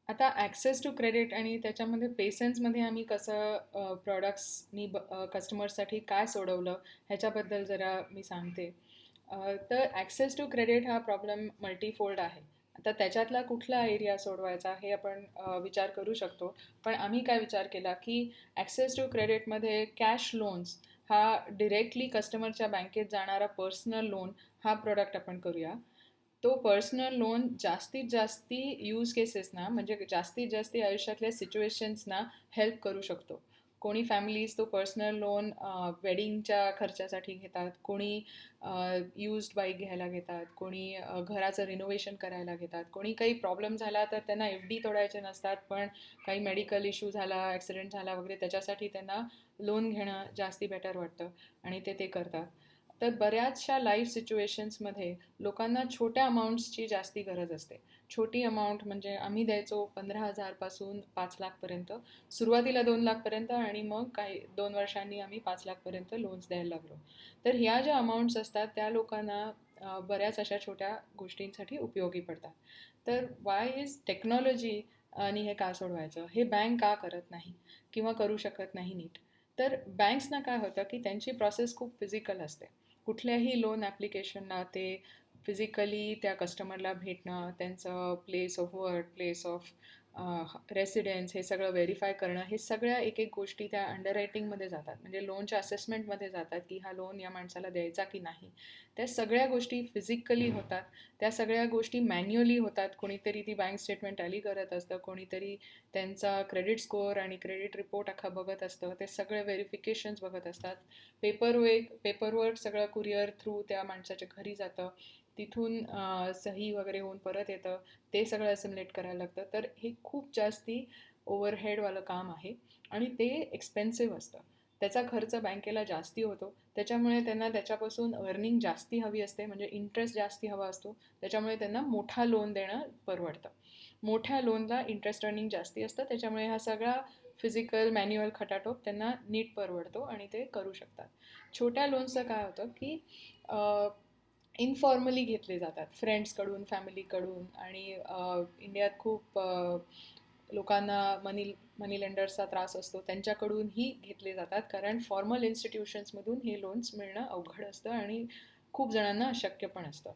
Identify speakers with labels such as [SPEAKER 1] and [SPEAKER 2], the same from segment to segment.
[SPEAKER 1] आता access to credit आणि त्याच्यामध्ये पेशन्समध्ये आम्ही कसं प्रॉडक्ट्सनी कस्टमर्ससाठी काय सोडवलं ह्याच्याबद्दल जरा मी सांगते. तर ॲक्सेस टू क्रेडिट हा प्रॉब्लेम मल्टीफोल्ड आहे. आता त्याच्यातला कुठला एरिया सोडवायचा हे आपण विचार करू शकतो. पण आम्ही काय विचार केला की ॲक्सेस टू क्रेडिटमध्ये कॅश लोन्स हा डिरेक्टली कस्टमरच्या बँकेत जाणारा पर्सनल लोन हा प्रोडक्ट आपण करूया. तो पर्सनल लोन जास्तीत जास्ती यूज केसेसना म्हणजे जास्तीत जास्ती आयुष्यातल्या सिच्युएशन्सना हेल्प करू शकतो. कोणी फॅमिलीज तो पर्सनल लोन वेडिंगच्या खर्चासाठी घेतात, कोणी यूज्ड बाईक घ्यायला घेतात, कोणी घराचं रिनोव्हेशन करायला घेतात, कोणी काही प्रॉब्लेम झाला तर त्यांना एफ डी तोडायचे नसतात पण काही मेडिकल इश्यू झाला, ॲक्सिडेंट झाला वगैरे त्याच्यासाठी त्यांना लोन घेणं जास्ती बेटर वाटतं आणि ते करतात. तर बऱ्याचशा लाईफ सिच्युएशन्समध्ये लोकांना छोट्या अमाऊंट्सची जास्ती गरज असते. छोटी अमाऊंट म्हणजे आम्ही द्यायचो 15,000 पासून 5 लाखपर्यंत, सुरुवातीला 2 लाखपर्यंत आणि मग काही 2 वर्षांनी आम्ही 5 लाखपर्यंत लोन्स द्यायला लागलो. तर ह्या ज्या अमाऊंट्स असतात त्या लोकांना बऱ्याच अशा छोट्या गोष्टींसाठी उपयोगी पडतात. तर वाय इज टेक्नॉलॉजी आणि हे का सोडवायचं, हे बँक का करत नाही किंवा करू शकत नाही नीट. तर बँक्सना काय होतं की त्यांची प्रोसेस खूप फिजिकल असते. कुठल्याही लोन ॲप्लिकेशनला ते फिजिकली त्या कस्टमरला भेटणं, त्यांचं place of work, place of residence हे सगळं व्हेरीफाय करणं, हे सगळ्या एक एक गोष्टी त्या अंडर रायटिंगमध्ये जातात. म्हणजे लोनच्या असेसमेंटमध्ये जातात की हा लोन या माणसाला द्यायचा की नाही. त्या सगळ्या गोष्टी फिजिकली होतात. त्या सगळ्या गोष्टी मॅन्युअली होतात. कोणीतरी ती बँक स्टेटमेंट टॅली करत असतं, कोणीतरी त्यांचा क्रेडिट स्कोअर आणि क्रेडिट रिपोर्ट अख्खा बघत असतं, ते सगळे व्हेरिफिकेशन्स बघत असतात. पेपरवर्क सगळं कुरिअर थ्रू त्या माणसाच्या घरी जातं, तिथून सही वगैरे होऊन परत येतं, ते सगळं असिम्युलेट करायला लागतं. तर हे खूप जास्ती ओव्हरहेडवालं काम आहे आणि ते एक्सपेन्सिव्ह असतं. त्याचा खर्च बँकेला जास्ती होतो. त्याच्यामुळे त्यांना त्याच्यापासून अर्निंग जास्ती हवी असते, म्हणजे इंटरेस्ट जास्ती हवा असतो. त्याच्यामुळे त्यांना मोठा लोन देणं परवडतं. मोठ्या लोनला इंटरेस्ट अर्निंग जास्ती असतं, त्याच्यामुळे हा सगळा फिजिकल मॅन्युअल खटाटोप त्यांना नीट परवडतो आणि ते करू शकतात. छोट्या लोन्सचं काय होतं की इनफॉर्मली घेतले जातात फ्रेंड्सकडून, फॅमिलीकडून आणि इंडियात खूप लोकांना मनी लेंडर्सचा त्रास असतो, त्यांच्याकडूनही घेतले जातात. कारण फॉर्मल इन्स्टिट्यूशन्समधून हे लोन्स मिळणं अवघड असतं आणि खूप जणांना अशक्य पण असतं.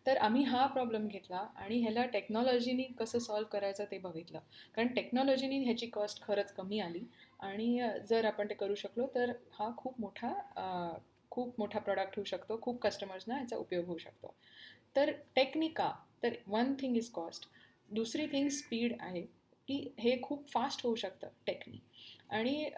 [SPEAKER 1] तर आम्ही हा प्रॉब्लेम घेतला आणि ह्याला टेक्नॉलॉजीनी कसं सॉल्व्ह करायचं ते बघितलं. कारण टेक्नॉलॉजीनी ह्याची कॉस्ट खरंच कमी आली आणि जर आपण ते करू शकलो तर हा खूप मोठा प्रॉडक्ट होऊ शकतो, खूप कस्टमर्सना याचा उपयोग होऊ शकतो. तर टेक्निका, तर वन थिंग इज कॉस्ट, दुसरी थिंग स्पीड आहे की हे खूप फास्ट होऊ शकतं टेकनी. आणि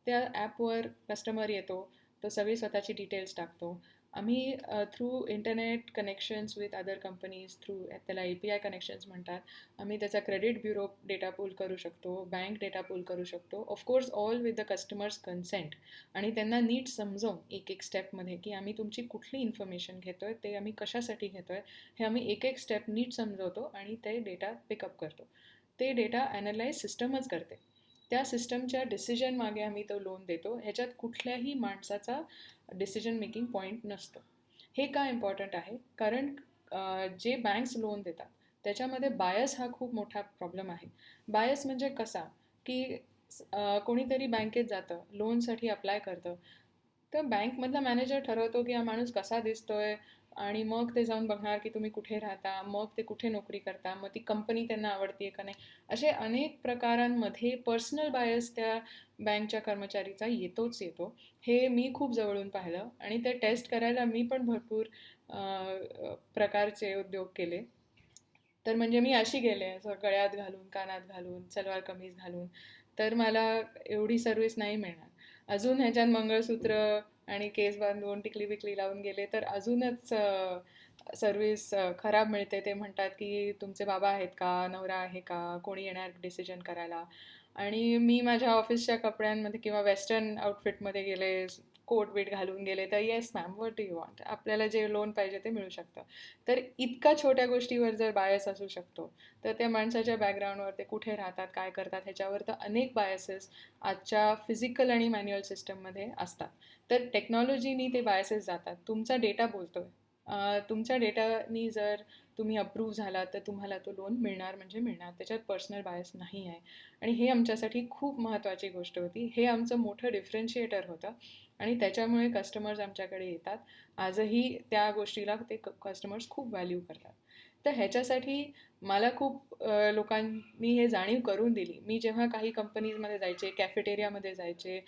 [SPEAKER 1] त्या ॲपवर कस्टमर येतो, तो सगळी स्वतःची डिटेल्स टाकतो. आम्ही through internet connections with other companies, through त्याला API कनेक्शन्स म्हणतात, आम्ही त्याचा क्रेडिट ब्युरो डेटा पूल करू शकतो, बँक डेटा पूल करू शकतो, of course all with the customers consent. आणि त्यांना नीट समजावून एक एक स्टेपमध्ये की आम्ही तुमची कुठली इन्फॉर्मेशन घेतो आहे, ते आम्ही कशासाठी घेतो आहे, हे आम्ही एक एक स्टेप नीट समजवतो आणि ते डेटा पिकअप करतो. ते डेटा ॲनालाइज सिस्टमच करते. त्या सिस्टमच्या डिसिजन मागे आम्ही तो लोन देतो. ह्याच्यात कुठल्याही माणसाचा डिसिजन मेकिंग पॉईंट नसतो. हे का इम्पॉर्टंट आहे? कारण जे बँक्स लोन देतात त्याच्यामध्ये बायस हा खूप मोठा प्रॉब्लेम आहे. बायस म्हणजे कसा की कोणीतरी बँकेत जातं, लोनसाठी अप्लाय करतं, तर बँकमधला मॅनेजर ठरवतो की हा माणूस कसा दिसतोय आणि मग ते जाऊन बघणार की तुम्ही कुठे राहता, मग ते कुठे नोकरी करता, मग ती कंपनी त्यांना आवडते का नाही, असे अनेक प्रकारांमध्ये पर्सनल बायस त्या बँकच्या कर्मचारीचा येतो. हे मी खूप जवळून पाहिलं आणि ते टेस्ट करायला मी पण भरपूर प्रकारचे उद्योग केले. तर म्हणजे मी अशी गेले असं गळ्यात घालून, कानात घालून, सलवार कमीज घालून, तर मला एवढी सर्व्हिस नाही मिळणार. अजून ह्याच्यात मंगळसूत्र आणि केस बांधून टिकली बिकली लावून गेले तर अजूनच सर्व्हिस खराब मिळते. ते म्हणतात की तुमचे बाबा आहेत का, नवरा आहे का, कोणी येणार डिसिजन करायला. आणि मी माझ्या ऑफिसच्या कपड्यांमध्ये किंवा वेस्टर्न आउटफिटमध्ये गेले, कोट बीट घालून गेले तर yes ma'am, what do you want, आपल्याला जे लोन पाहिजे ते मिळू शकतं. तर इतका छोट्या गोष्टीवर जर बायस असू शकतो, तर त्या माणसाच्या बॅकग्राऊंडवर, ते कुठे राहतात, काय करतात, ह्याच्यावर तर अनेक बायसेस आजच्या फिजिकल आणि मॅन्युअल सिस्टममध्ये असतात. तर टेक्नॉलॉजीनी ते बायसेस जातात. तुमचा डेटा बोलतोय. तुमच्या डेटानी जर तुम्ही अप्रूव्ह झालात तर तुम्हाला तो लोन मिळणार म्हणजे मिळणार. त्याच्यात पर्सनल बायस नाही आहे. आणि हे आमच्यासाठी खूप महत्त्वाची गोष्ट होती. हे आमचं मोठं डिफरन्शिएटर होतं आणि त्याच्यामुळे कस्टमर्स आमच्याकडे येतात. आजही त्या गोष्टीला ते कस्टमर्स खूप व्हॅल्यू करतात. तर ह्याच्यासाठी मला खूप लोकांनी हे जाणीव करून दिली. मी जेव्हा काही कंपनीजमध्ये जायचे, कॅफेटेरियामध्ये जायचे,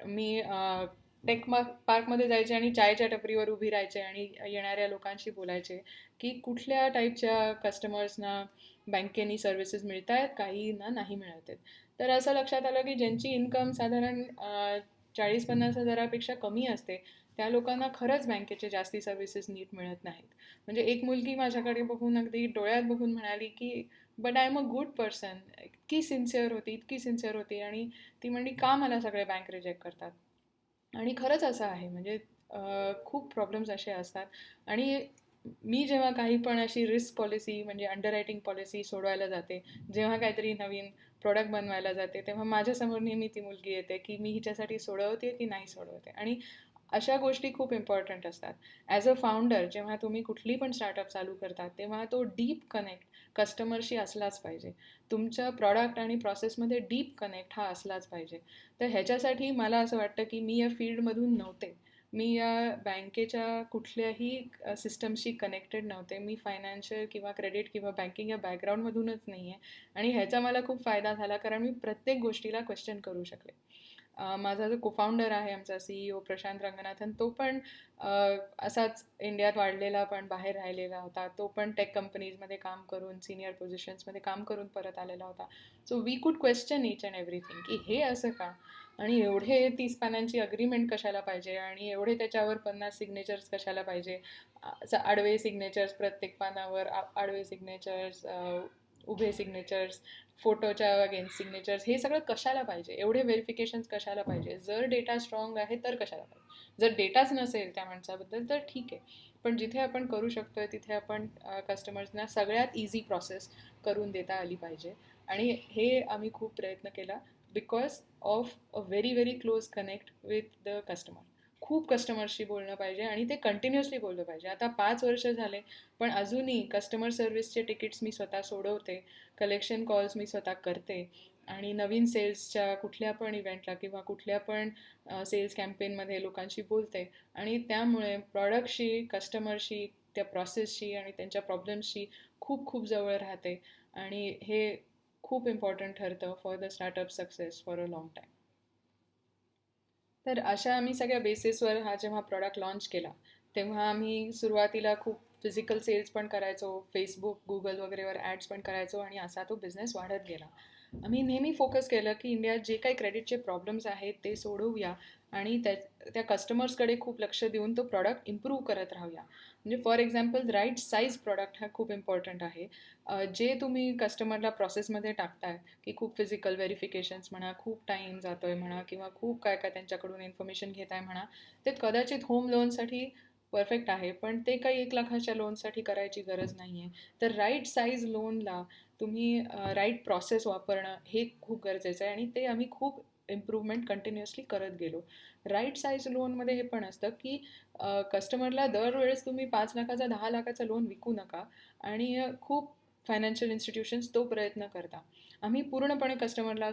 [SPEAKER 1] मी पार्कमध्ये जायचे आणि चायच्या टपरीवर उभी राहायचे आणि येणाऱ्या लोकांशी बोलायचे की कुठल्या टाईपच्या कस्टमर्सना बँकेनी सर्व्हिसेस मिळत आहेत, काहींना नाही मिळत आहेत. तर असं लक्षात आलं की ज्यांची इन्कम साधारण 40-50 हजारापेक्षा कमी असते त्या लोकांना खरंच बँकेचे जास्ती सर्व्हिसेस नीट मिळत नाहीत. म्हणजे एक मुलगी माझ्याकडे बघून अगदी डोळ्यात बघून म्हणाली की but I am a good person. इतकी सिन्सिअर होती आणि ती म्हणली का मला सगळे बँक रिजेक्ट करतात. आणि खरंच असं आहे. म्हणजे खूप प्रॉब्लेम्स असे असतात. आणि मी जेव्हा काही पण अशी रिस्क पॉलिसी म्हणजे अंडररायटिंग पॉलिसी सोडवायला जाते, जेव्हा काहीतरी नवीन प्रोडक्ट बनवायला जाते, तेव्हा माझ्यासमोर नेहमी ती मुलगी येते की मी हिच्यासाठी सोडवते की नाही सोडवते. आणि अशा गोष्टी खूप इम्पॉर्टंट असतात. ॲज अ फाउंडर जेव्हा तुम्ही कुठली पण स्टार्टअप चालू करतात तेव्हा तो डीप कनेक्ट कस्टमरशी असलाच पाहिजे. तुमच्या प्रॉडक्ट आणि प्रोसेसमध्ये डीप कनेक्ट हा असलाच पाहिजे. तर ह्याच्यासाठी मला असं वाटतं की मी या फील्डमधून नव्हते. मी या बँकेच्या कुठल्याही सिस्टमशी कनेक्टेड नव्हते. मी फायनान्शियल किंवा क्रेडिट किंवा बँकिंग या बॅकग्राऊंडमधूनच नाही आहे. आणि ह्याचा मला खूप फायदा झाला कारण मी प्रत्येक गोष्टीला क्वेश्चन करू शकले. माझा जो कोफाउंडर आहे आमचा CEO प्रशांत रंगनाथन, तो पण असाच इंडियात वाढलेला पण बाहेर राहिलेला होता. तो पण टेक कंपनीजमध्ये काम करून सिनियर पोझिशन्समध्ये काम करून परत आलेला होता. सो वी कुड क्वेश्चन ईच अँड एव्हरीथिंग की हे असं का, आणि एवढे 30 पानांची अग्रीमेंट कशाला पाहिजे आणि एवढे त्याच्यावर 50 सिग्नेचर्स कशाला पाहिजे. आडवे सिग्नेचर्स प्रत्येक पानावर, आडवे सिग्नेचर्स, उभे सिग्नेचर्स, फोटोच्या अगेन्स्ट सिग्नेचर्स, हे सगळं कशाला पाहिजे, एवढे व्हेरिफिकेशन्स कशाला पाहिजे. जर डेटा स्ट्रॉंग आहे तर कशाला पाहिजे. जर डेटाच नसेल त्या माणसाबद्दल तर ठीक आहे. पण जिथे आपण करू शकतोय तिथे आपण कस्टमर्सना सगळ्यात इझी प्रोसेस करून देता आली पाहिजे. आणि हे आम्ही खूप प्रयत्न केला because of a very close connect with the customer. खूप कस्टमर्सशी बोलणं पाहिजे आणि ते कंटिन्युअसली बोललं पाहिजे. आता 5 वर्ष झाले पण अजूनही कस्टमर सर्व्हिसचे तिकीट्स मी स्वतः सोडवते, कलेक्शन कॉल्स मी स्वतः करते आणि नवीन सेल्सच्या कुठल्या पण इव्हेंटला किंवा कुठल्या पण सेल्स कॅम्पेनमध्ये लोकांशी बोलते. आणि त्यामुळे प्रॉडक्टशी, कस्टमरशी, त्या प्रोसेसशी आणि त्यांच्या प्रॉब्लेम्सशी खूप जवळ राहते. आणि हे खूप इम्पॉर्टंट ठरतं for the startup success for a long time. तर अशा आम्ही सगळ्या बेसिसवर हा जेव्हा प्रॉडक्ट लॉन्च केला तेव्हा आम्ही सुरुवातीला खूप फिजिकल सेल्स पण करायचो, फेसबुक, गुगल वगैरेवर ॲड्स पण करायचो आणि असा तो बिझनेस वाढत गेला. आम्ही नेहमी फोकस केलं की इंडियात जे काही क्रेडिटचे प्रॉब्लेम्स आहेत ते सोडवूया आणि त्या कस्टमर्सकडे खूप लक्ष देऊन तो प्रॉडक्ट इम्प्रूव्ह करत राहूया. म्हणजे for example right size product हा खूप इम्पॉर्टंट आहे. जे तुम्ही कस्टमरला प्रोसेसमध्ये टाकताय की खूप फिजिकल व्हेरिफिकेशन्स म्हणा, खूप टाईम जातोय म्हणा किंवा खूप काय काय त्यांच्याकडून इन्फॉर्मेशन घेताय म्हणा, ते कदाचित होम लोनसाठी परफेक्ट आहे पण ते काही 1 लाखाच्या लोनसाठी करायची गरज नाही आहे. तर राईट साईज लोनला तुम्ही राईट प्रोसेस वापरणं हे खूप गरजेचं आहे आणि ते आम्ही खूप इम्प्रूव्हमेंट कंटिन्युअसली करत गेलो. राईट साईज लोनमध्ये हे पण असतं की कस्टमरला दरवेळेस तुम्ही 5 लाखाचा 10 लाखाचा लोन विकू नका. आणि खूप फायनान्शियल इन्स्टिट्यूशन्स तो प्रयत्न करता. आम्ही पूर्णपणे कस्टमरवर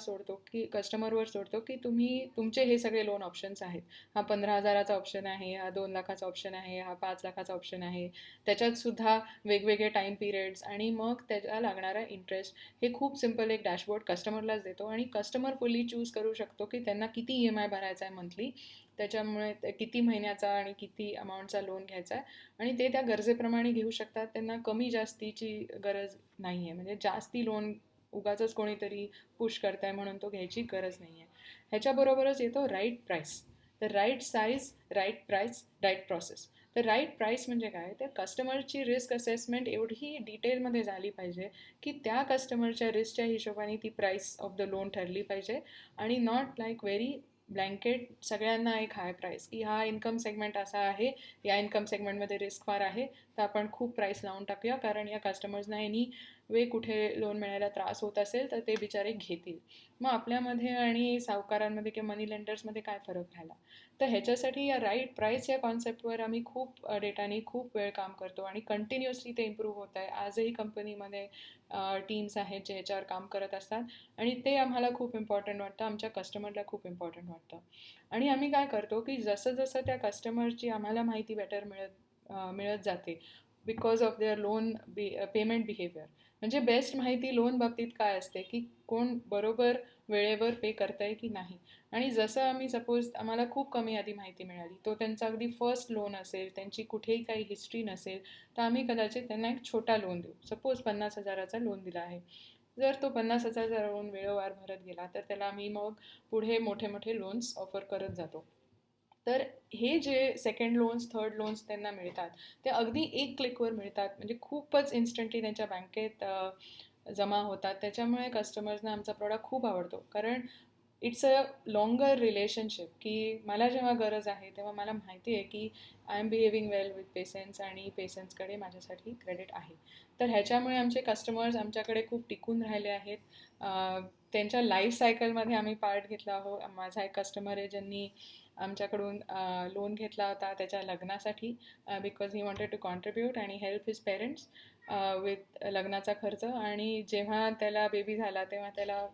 [SPEAKER 1] सोडतो की तुम्ही तुमचे हे सगळे लोन ऑप्शन्स आहेत. हा 15,000चा ऑप्शन आहे, हा 2 लाखाचा ऑप्शन आहे, हा 5 लाखाचा ऑप्शन आहे. त्याच्यात सुद्धा वेगवेगळे टाईम पिरियड्स आणि मग त्याला लागणारा इंटरेस्ट, हे खूप सिम्पल एक डॅशबोर्ड कस्टमरलाच देतो आणि कस्टमर फुल्ली चूज करू शकतो की त्यांना किती EMI भरायचा आहे मंथली, त्याच्यामुळे किती महिन्याचा आणि किती अमाऊंटचा लोन घ्यायचा आहे. आणि ते त्या गरजेप्रमाणे घेऊ शकतात. त्यांना कमी जास्तीची गरज नाही आहे. म्हणजे जास्ती लोन उगाचच कोणीतरी पुश करताय म्हणून तो घ्यायची गरज नाही आहे. ह्याच्याबरोबरच येतो राईट प्राईस. तर right size, right price, right process. तर राईट प्राईस म्हणजे काय, तर कस्टमरची रिस्क असेसमेंट एवढी डिटेलमध्ये झाली पाहिजे की त्या कस्टमरच्या रिस्कच्या हिशोबाने ती प्राईस ऑफ द लोन ठरली पाहिजे. आणि नॉट लाईक व्हेरी ब्लँकेट सगळ्यांना एक हाय प्राईस की हा इन्कम सेगमेंट असा आहे, या इन्कम सेगमेंटमध्ये रिस्क फार आहे तर आपण खूप प्राईस लावून टाकूया, कारण या कस्टमर्सना एनी वे कुठे लोन मिळायला त्रास होत असेल तर ते बिचारे घेतील. मग आपल्यामध्ये आणि सावकारांमध्ये किंवा मनी लेंडर्समध्ये काय फरक राहिला. तर ह्याच्यासाठी या राईट प्राईस या कॉन्सेप्टवर आम्ही खूप डेटानी खूप वेळ काम करतो आणि कंटिन्युअसली ते इम्प्रूव्ह होत आहे. आजही कंपनीमध्ये टीम्स आहेत जे ह्याच्यावर काम करत असतात आणि ते आम्हाला खूप इम्पॉर्टंट वाटतं, आमच्या कस्टमरला खूप इम्पॉर्टंट वाटतं. आणि आम्ही काय करतो की जसं जसं त्या कस्टमरची आम्हाला माहिती बेटर मिळत जाते because of their loan payment behaviour. म्हणजे बेस्ट माहिती लोन बाबतीत काय असते की कोण बरोबर वेळेवर पे करताय की नाही. आणि जसं आम्ही सपोज आम्हाला खूप कमी आधी माहिती मिळाली, तो त्यांचा अगदी फर्स्ट लोन असेल, त्यांची कुठेही काही हिस्ट्री नसेल, तर आम्ही कदाचित त्यांना एक छोटा लोन देऊ. सपोज 50,000चा लोन दिला आहे. जर तो 50,000चा लोन वेळोवार भरत गेला तर त्याला आम्ही मग पुढे मोठे मोठे लोन्स ऑफर करत जातो. तर हे जे सेकंड लोन्स थर्ड लोन्स त्यांना मिळतात ते अगदी एक क्लिकवर मिळतात, म्हणजे खूपच इन्स्टंटली त्यांच्या बँकेत जमा होतात. त्याच्यामुळे कस्टमर्सना आमचा प्रॉडक्ट खूप आवडतो, कारण इट्स अ लॉंगर रिलेशनशिप की मला जेव्हा गरज आहे तेव्हा मला माहिती आहे की I am behaving well with patience आणि पेशन्सकडे माझ्यासाठी क्रेडिट आहे. तर ह्याच्यामुळे आमचे कस्टमर्स आमच्याकडे खूप टिकून राहिले आहेत. त्यांच्या लाईफ सायकलमध्ये आम्ही पार्ट घेतला आहोत. माझा एक कस्टमर आहे ज्यांनी आमच्याकडून लोन घेतला होता त्याच्या लग्नासाठी, because he wanted to contribute आणि हेल्प हिज पेरेंट्स विथ लग्नाचा खर्च. आणि जेव्हा त्याला बेबी झाला तेव्हा त्याला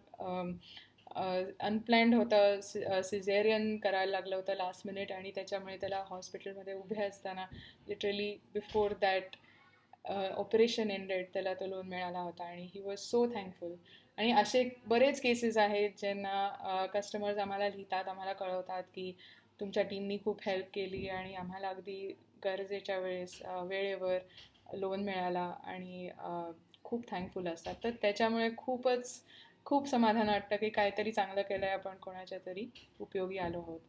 [SPEAKER 1] अनप्लॅन्ड होतं, सिझेरियन करायला लागलं होतं लास्ट मिनिट, आणि त्याच्यामुळे त्याला हॉस्पिटलमध्ये उभे असताना literally before that operation ended त्याला तो लोन मिळाला होता आणि ही वॉज सो थँकफुल. आणि असे बरेच केसेस आहेत ज्यांना कस्टमर्स आम्हाला लिहितात, आम्हाला कळवतात की तुमच्या टीमनी खूप हेल्प केली आणि आम्हाला अगदी गरजेच्या वेळेस वेळेवर लोन मिळाला आणि खूप थँकफुल असतात. तर त्याच्यामुळे खूप समाधान वाटतं की काहीतरी चांगलं केलं आहे आपण, कोणाच्या तरी उपयोगी आलो आहोत.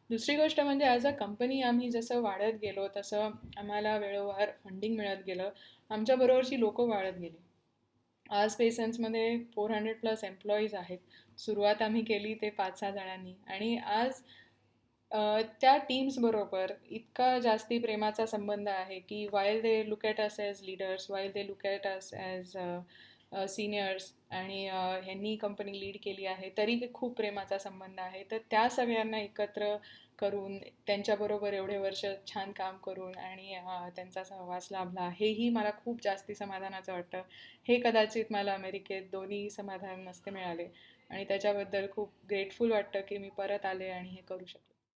[SPEAKER 1] दुसरी गोष्ट म्हणजे ॲज अ कंपनी आम्ही जसं वाढत गेलो तसं आम्हाला वेळोवार फंडिंग मिळत गेलं, आमच्याबरोबरची लोकं वाढत गेली. आज पेसन्समध्ये 400+ एम्प्लॉईज आहेत. सुरुवात आम्ही केली ते 5-6 जणांनी, आणि आज त्या टीम्सबरोबर इतका जास्ती प्रेमाचा संबंध आहे की while they look at us as leaders, while they look at us as seniors, आणि ह्यांनी कंपनी लीड केली आहे तरी खूप प्रेमाचा संबंध आहे. तर त्या सगळ्यांना एकत्र करून त्यांच्याबरोबर एवढे वर्ष छान काम करून आणि त्यांचा सहवास लाभला, हेही मला खूप जास्ती समाधानाचं वाटतं. हे कदाचित मला अमेरिकेत दोन्ही समाधान नसते मिळाले, आणि त्याच्याबद्दल खूप ग्रेटफुल वाटतं की मी परत आले आणि हे करू शकले.